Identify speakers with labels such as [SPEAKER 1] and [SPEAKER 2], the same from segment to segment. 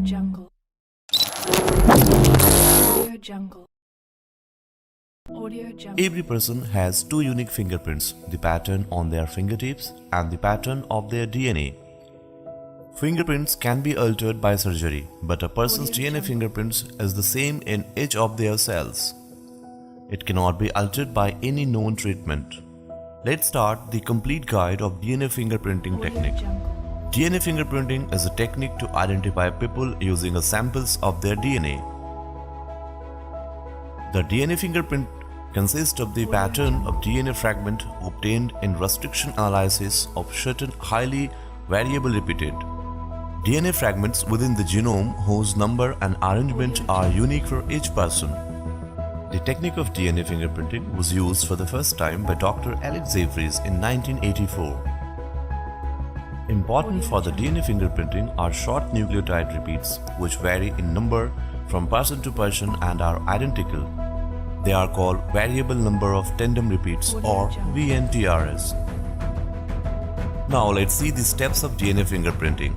[SPEAKER 1] Jungle. Audio Jungle.
[SPEAKER 2] Every person has two unique fingerprints, the pattern on their fingertips and the pattern of their DNA. Fingerprints can be altered by surgery, but a person's DNA fingerprints is the same in each of their cells. It cannot be altered by any known treatment. Let's start the complete guide of DNA fingerprinting technique. DNA fingerprinting is a technique to identify people using samples of their DNA. The DNA fingerprint consists of the pattern of DNA fragment obtained in restriction analysis of certain highly variable repeated DNA fragments within the genome whose number and arrangement are unique for each person. The technique of DNA fingerprinting was used for the first time by Dr. Alex Jeffries in 1984. Important for the DNA fingerprinting are short nucleotide repeats which vary in number from person to person and are identical. They are called variable number of tandem repeats or VNTRs. Now let's see the steps of DNA fingerprinting.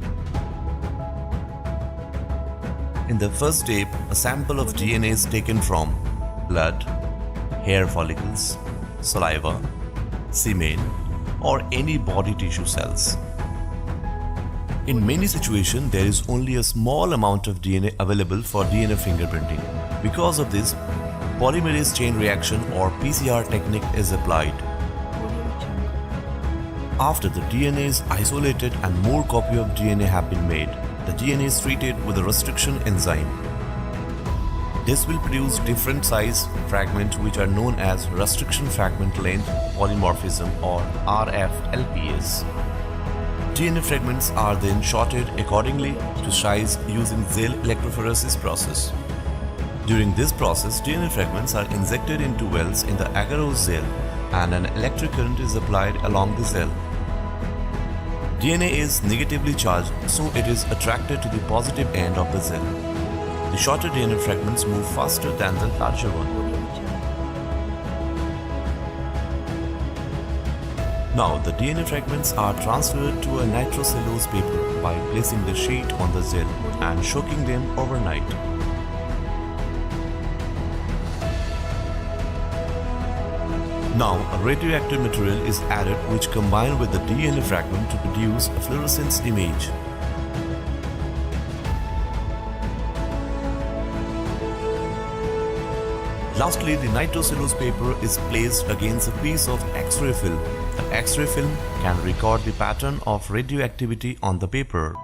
[SPEAKER 2] In the first step, a sample of DNA is taken from blood, hair follicles, saliva, semen, or any body tissue cells. In many situations, there is only a small amount of DNA available for DNA fingerprinting. Because of this, polymerase chain reaction or PCR technique is applied. After the DNA is isolated and more copies of DNA have been made, the DNA is treated with a restriction enzyme. This will produce different size fragments which are known as restriction fragment length polymorphism or RFLPS. DNA fragments are then sorted accordingly to size using Zell electrophoresis process. During this process, DNA fragments are injected into wells in the agarose cell and an electric current is applied along the cell. DNA is negatively charged, so it is attracted to the positive end of the cell. The shorter DNA fragments move faster than the larger one. Now, the DNA fragments are transferred to a nitrocellulose paper by placing the sheet on the cell and soaking them overnight. Now, a radioactive material is added which combines with the DNA fragment to produce a fluorescence image. Lastly, the nitrocellulose paper is placed against a piece of X-ray film. The X-ray film can record the pattern of radioactivity on the paper.